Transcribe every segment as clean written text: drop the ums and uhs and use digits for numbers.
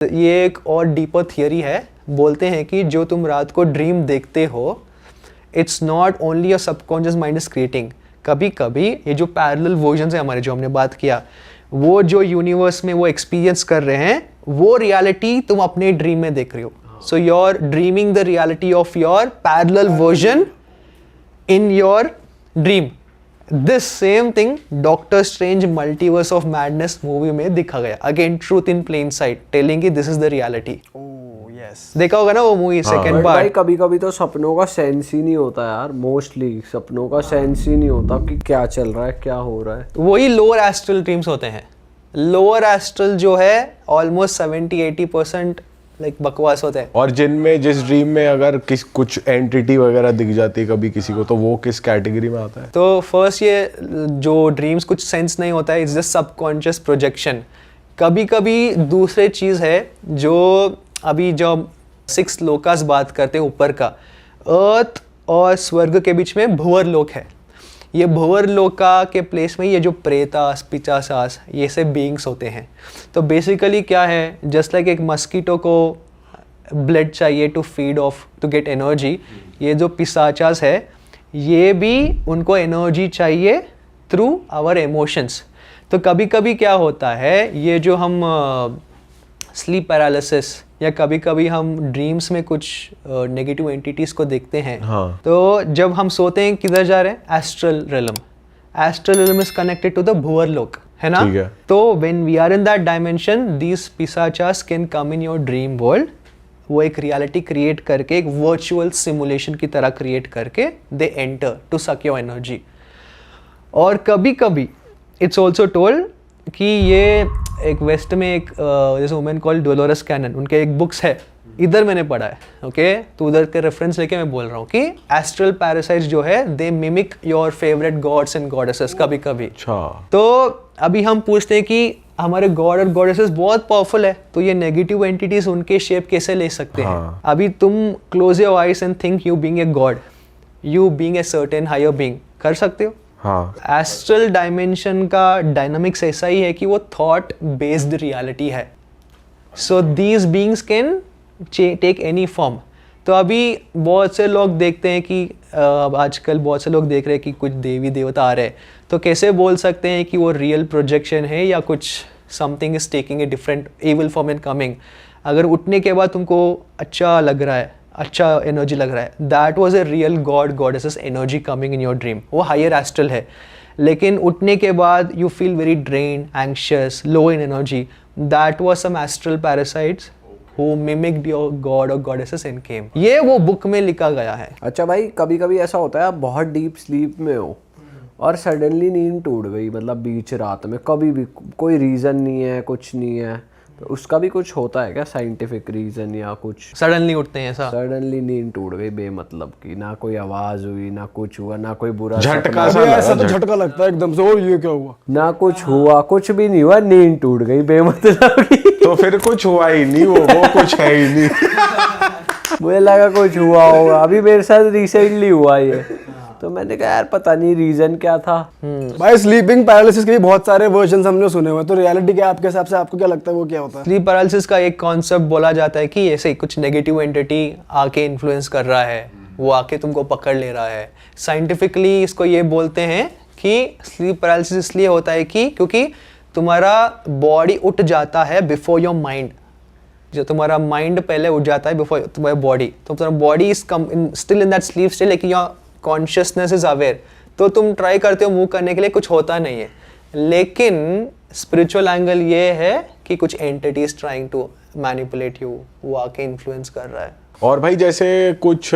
ये एक और डीपर थियरी है। बोलते हैं कि जो तुम रात को ड्रीम देखते हो, it's not only your subconscious mind is creating. कभी कभी ये जो पैरेलल वर्जन्स है हमारे, जो हमने बात किया, वो जो यूनिवर्स में वो एक्सपीरियंस कर रहे हैं, वो रियलिटी तुम अपने ड्रीम में देख रहे हो। So you are dreaming the reality of your parallel version in your dream. This same thing Doctor Strange Multiverse of Madness movie में दिखा गया। Again truth in plain sight, telling this is the reality. देखा होगा ना वो movie second part. भाई कभी कभी तो सपनों का सेंस ही नहीं होता यार, मोस्टली सपनों का सेंस ही नहीं होता कि क्या चल रहा है, क्या हो रहा है। वही लोअर एस्ट्रल ड्रीम्स होते हैं। लोअर एस्ट्रल जो है ऑलमोस्ट 70-80% लाइक बकवास होते हैं। और जिनमें जिस ड्रीम में अगर कुछ एंटिटी वगैरह दिख जाती है कभी किसी को, तो वो किस कैटेगरी में आता है? तो फर्स्ट ये जो ड्रीम्स कुछ सेंस नहीं होता है, इट्स जस्ट सबकॉन्शियस प्रोजेक्शन। कभी कभी दूसरे चीज़ है जो अभी जब 6 लोकास बात करते हैं ऊपर का, अर्थ और स्वर्ग के बीच में भंवर लोक है। ये भंवर लोका के प्लेस में ये जो प्रेतास, पिचासास, ये से बीइंग्स होते हैं। तो बेसिकली क्या है, जस्ट लाइक एक मस्कीटो को ब्लड चाहिए to feed off to get energy, ये जो पिशाचास है ये भी उनको एनर्जी चाहिए थ्रू आवर इमोशंस। तो कभी कभी क्या होता है, ये जो हम स्लीप पैरालिसिस या कभी कभी हम ड्रीम्स में कुछ नेगेटिव एंटिटीज को देखते हैं। हाँ। तो जब हम सोते हैं किधर जा रहे हैं, astral realm. Astral realm is connected to the Bhanwar Lok, है ना? ठीक है। तो when we are in that dimension, these pishachas can come in your dream world. वो एक रियलिटी क्रिएट करके, एक वर्चुअल सिमुलेशन की तरह क्रिएट करके they enter to suck your energy. और कभी कभी इट्स ऑल्सो टोल्ड कि ये एक वेस्ट में एक जैसे वुमेन कॉल्ड डोलोरस कैनन, उनके एक बुक्स है, इधर मैंने पढ़ा है, ओके? तो उधर के रेफरेंस लेके मैं बोल रहा हूँ कि एस्ट्रल पैरासाइट्स जो है they mimic your favourite gods and goddesses कभी कभी। अच्छा। तो अभी हम पूछते हैं कि हमारे गॉड और गॉडेसेस बहुत पावरफुल है, तो ये नेगेटिव एंटिटीज उनके शेप कैसे ले सकते हैं? अभी तुम close your eyes and think you being a god, you being a certain higher being, कर सकते हो? हाँ। एस्ट्रल डायमेंशन का डायनामिक्स ऐसा ही है कि वो थॉट बेस्ड रियलिटी है। So these beings can take any form. तो अभी बहुत से लोग देखते हैं कि आजकल बहुत से लोग देख रहे हैं कि कुछ देवी देवता आ रहे हैं, तो कैसे बोल सकते हैं कि वो रियल प्रोजेक्शन है या कुछ something is taking a different evil form and coming. अगर उठने के बाद तुमको अच्छा लग रहा है, अच्छा एनर्जी लग रहा है, that was a real god goddesses energy coming in your dream, वो हायर एस्ट्रल है। लेकिन उठने के बाद you feel very drain, anxious, low in energy, that was some astral parasites who mimicked your god or goddesses and came। ये वो book में लिखा गया है। अच्छा भाई, कभी कभी ऐसा होता है आप बहुत डीप स्लीप में हो और सडनली नींद टूट गई, मतलब बीच रात में, कभी भी कोई रीज़न नहीं है, कुछ नहीं है, तो उसका भी कुछ होता है क्या साइंटिफिक रीज़न या कुछ? सडनली उठते हैं ऐसा? सडनली नींद टूट गई बेमतलब की, ना कोई आवाज़ हुई, ना कुछ हुआ, ना कोई बुरा झटका सपना, सा ऐसा तो झटका लगता है एकदम से, और ये क्या हुआ? ना कुछ हुआ, कुछ भी नहीं हुआ, नींद टूट गई बेमतलब की। तो फिर कुछ हुआ ही नहीं, वो कुछ है ही नहीं। मुझे लगा कुछ हुआ होगा, अभी मेरे साथ रिसेंटली हुआ ये, तो मैंने कहा यार पता नहीं रीजन क्या था। भाई स्लीपिंग पैरालिसिस के भी बहुत सारे वर्जन हमने सुने हुए, तो रियलिटी क्या आपके हिसाब से, आपको क्या लगता है वो क्या होता है? स्लीप पैरालिसिस का एक कॉन्सेप्ट बोला जाता है कि ऐसे कुछ नेगेटिव एंटिटी आके इन्फ्लुएंस कर रहा है, वो आके तुमको पकड़ ले रहा है। साइंटिफिकली इसको ये बोलते हैं कि स्लीप पैरालिसिस इसलिए होता है कि क्योंकि तुम्हारा बॉडी उठ जाता है बिफोर योर माइंड। जो तुम्हारा माइंड पहले उठ जाता है बिफोर तुम्हारा बॉडी, तो तुम्हारा body is still in that sleep state, लेकिन योर कॉन्शियसनेस इज अवेयर। तो तुम ट्राई करते हो मूव करने के लिए, कुछ होता नहीं है। लेकिन स्पिरिचुअल एंगल ये है कि कुछ entities trying to manipulate you, वो आके इन्फ्लुएंस कर रहा है। और भाई जैसे कुछ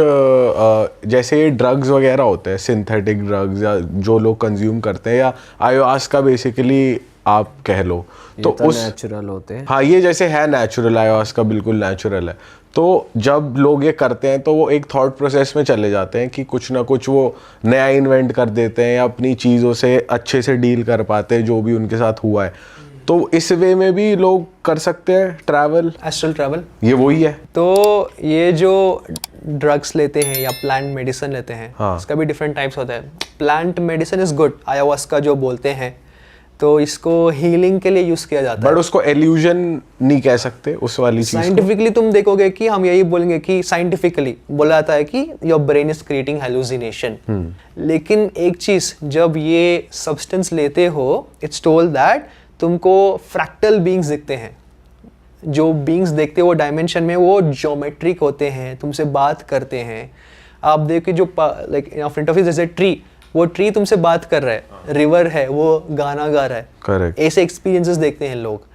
जैसे ड्रग्स वगैरह होते हैं, सिंथेटिक ड्रग्स या जो लोग कंज्यूम करते हैं, या ayahuasca बेसिकली आप कह लो, तो उस नेचुरल होते हैं। हाँ, ये जैसे है नेचुरल, ayahuasca बिल्कुल नेचुरल है। तो जब लोग ये करते हैं तो वो एक थॉट प्रोसेस में चले जाते हैं कि कुछ ना कुछ वो नया इन्वेंट कर देते हैं या अपनी चीज़ों से अच्छे से डील कर पाते हैं जो भी उनके साथ हुआ है। तो इस वे में भी लोग कर सकते हैं ट्रैवल, एस्ट्रल ट्रैवल, ये वही है। तो ये जो ड्रग्स लेते हैं या प्लांट मेडिसिन लेते हैं, हाँ। इसका भी डिफरेंट टाइप्स होता है। Plant medicine is good, ayahuasca जो बोलते हैं, तो इसको हीलिंग के लिए यूज किया जाता है। बट उसको एल्यूजन नहीं कह सकते उस वाली चीज को। साइंटिफिकली तुम देखोगे कि हम यही बोलेंगे कि साइंटिफिकली बोला जाता है कि your brain is creating hallucination. लेकिन एक चीज, जब ये सब्सटेंस लेते हो, इट्स टोल्ड दैट तुमको फ्रैक्टल बीइंग्स दिखते हैं। जो बीइंग्स देखते हो डायमेंशन में, वो ज्योमेट्रिक होते हैं, तुमसे बात करते हैं। आप देखिए जो like in front of you जैसे ट्री, वो ट्री तुमसे बात कर रहा है, रिवर है वो गाना गा रहा है। Correct. ऐसे एक्सपीरियंसेस देखते हैं लोग।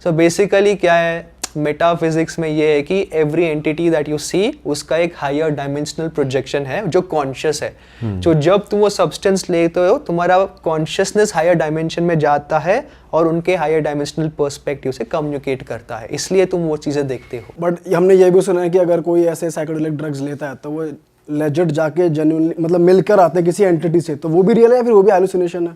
सो बेसिकली क्या है, मेटाफिजिक्स में ये है कि every entity that you see, उसका एक हायर डायमेंशनल प्रोजेक्शन है जो कॉन्शियस है। तो जब तुम वो सब्सटेंस लेते हो, तुम्हारा कॉन्शियसनेस हायर डायमेंशन में जाता है और उनके हायर डायमेंशनल पर्सपेक्टिव से कम्युनिकेट करता है, इसलिए तुम वो चीज़ें देखते हो। बट हमने ये भी सुना है कि अगर कोई ऐसे साइकोडेलिक ड्रग्स लेता है तो वो लेजिट जाके जेन्युइनली मतलब मिलकर आते हैं किसी एंटिटी से, तो वो भी रियल है या फिर वो भी हैलुसिनेशन है?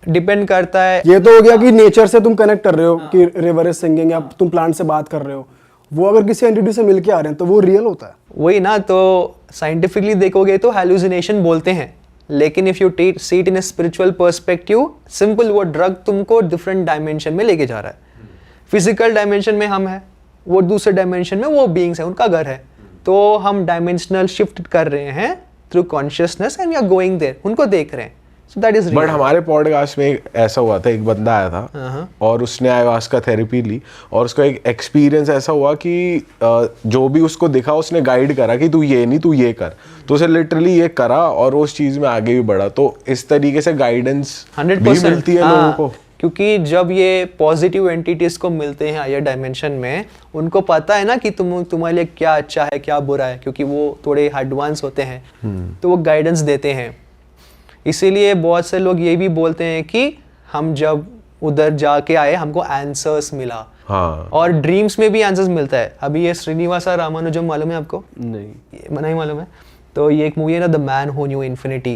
डिपेंड करता है। ये तो हो गया कि नेचर से तुम कनेक्ट कर रहे हो कि रिवर इज सिंगिंग, या तुम प्लांट से बात कर रहे हो, वो अगर किसी एंटिटी से मिलके आ रहे हैं तो वो रियल होता है? वही ना, तो साइंटिफिकली देखोगे तो हैलुसिनेशन बोलते हैं, लेकिन if you see it in a spiritual perspective, simple वो ड्रग तुमको डिफरेंट डायमेंशन में लेके जा रहा है। फिजिकल डायमेंशन में हम है, वो दूसरे डायमेंशन में वो बीइंग्स है, उनका घर है। तो हम डायमेंशनल शिफ्ट कर रहे हैं through consciousness and we are going there, उनको देख रहे हैं। So that is real. But हमारे पॉडकास्ट में ऐसा हुआ था, एक बंदा आया था और उसने ayahuasca थेरेपी ली और उसका एक एक्सपीरियंस ऐसा हुआ कि जो भी उसको दिखा उसने गाइड करा कि तू ये नहीं, तू ये कर, तो उसे लिटरली ये करा और उस चीज में आगे भी बढ़ा। तो इस तरीके से गाइडेंस 100% भी मिलती है लोगों को। क्योंकि जब ये पॉजिटिव एंटिटीज को मिलते हैं हायर डायमेंशन में, उनको पता है ना कि तुम्हारे लिए क्या अच्छा है क्या बुरा है, क्योंकि वो थोड़े एडवांस होते हैं, तो वो गाइडेंस देते हैं। इसीलिए बहुत से लोग ये भी बोलते हैं कि हम जब उधर जाके आए हमको आंसर्स मिला। हाँ। और ड्रीम्स में भी आंसर्स मिलता है। अभी ये श्रीनिवासा रामानुजम मालूम है आपको? नहीं मालूम है? तो ये एक मूवी है ना, the man who new infinity,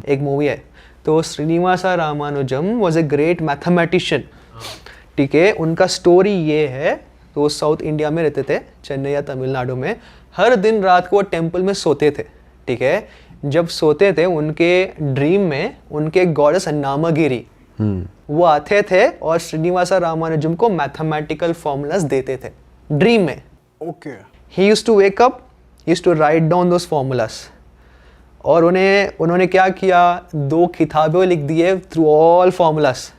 एक मूवी है। तो Srinivasa Ramanujan was a great mathematician, ठीक है। उनका स्टोरी ये है, तो साउथ इंडिया में रहते थे, चेन्नई या तमिलनाडु में। हर दिन रात को वो टेम्पल में सोते थे, ठीक है। जब सोते थे, उनके ड्रीम में उनके गॉडेस नामगिरी वो आते थे और श्रीनिवासा रामानुजम को मैथमेटिकल फॉर्मूलाज देते थे ड्रीम में। Okay. He used to wake up, he used to write down those formulas, और उन्होंने क्या किया, 2 किताबें लिख दिए through all formulas.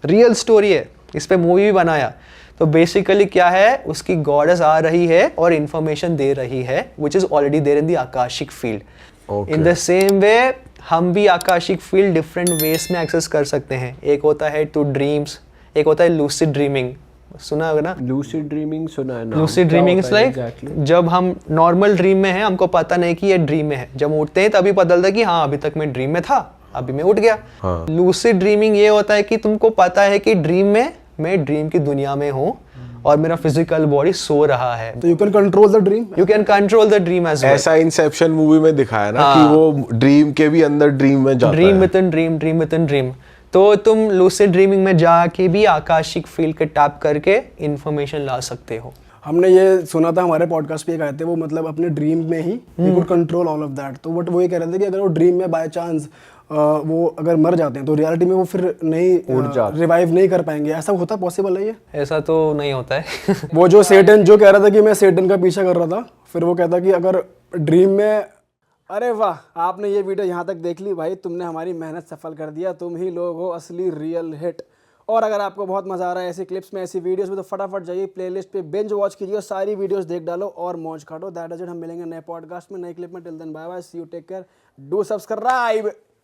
Real story है, इस पे मूवी भी बनाया। तो बेसिकली क्या है, उसकी गॉडेस आ रही है और इंफॉर्मेशन दे रही है, which is already there in the akashic field. In the same way हम भी आकाशिक फील्ड डिफरेंट वेज में एक्सेस कर सकते हैं। एक होता है टू ड्रीम्स, एक होता है लूसिड ड्रीमिंग, सुना होगा ना? लूसिड ड्रीमिंग सुना है ना? लूसिड ड्रीमिंग इज लाइक जब हम नॉर्मल ड्रीम में हैं, हमको पता नहीं कि ये ड्रीम में है, जब हम उठते हैं तभी पता चलता है कि हाँ अभी तक मैं ड्रीम में था, अभी मैं उठ गया। हाँ। लूसिड ड्रीमिंग ये होता है कि तुमको पता है कि ड्रीम में मैं ड्रीम की दुनिया में हूँ और मेरा फिजिकल बॉडी सो रहा है। तो you can control the dream. You can control the dream as well. ऐसा इंसेप्शन मूवी में दिखाया ना कि वो ड्रीम के भी अंदर ड्रीम में जाता ड्रीम है। With in dream, dream with in dream. तो तुम लूसिड ड्रीमिंग में जाके भी आकाशिक फील्ड के टैप करके इंफॉर्मेशन ला सकते हो। हमने ये सुना था, हमारे पॉडकास्ट पे एक आए थे, वो मतलब अपने ड्रीम में ही you could control all of that. तो बट वो ये कह रहे थे कि अगर वो ड्रीम में बाय चांस वो अगर मर जाते हैं तो रियलिटी में वो फिर नहीं रिवाइव नहीं कर पाएंगे। ऐसा होता पॉसिबल है ये? ऐसा तो नहीं होता है। वो जो सेटन जो कह रहा था कि मैं सेटन का पीछा कर रहा था, फिर वो कहता कि अगर ड्रीम में। अरे वाह, आपने ये वीडियो यहाँ तक देख ली भाई, तुमने हमारी मेहनत सफल कर दिया, तुम ही लोग हो असली रियल हिट। और अगर आपको बहुत मजा आ रहा है ऐसी क्लिप्स में, ऐसी वीडियोस में, तो फटाफट जाइए प्लेलिस्ट पे बिंज वॉच कीजिए, सारी वीडियोस देख डालो और मौज काटो। That is it. हम मिलेंगे नए पॉडकास्ट में, नए क्लिप में। Till then bye bye, see you, take care, do subscribe.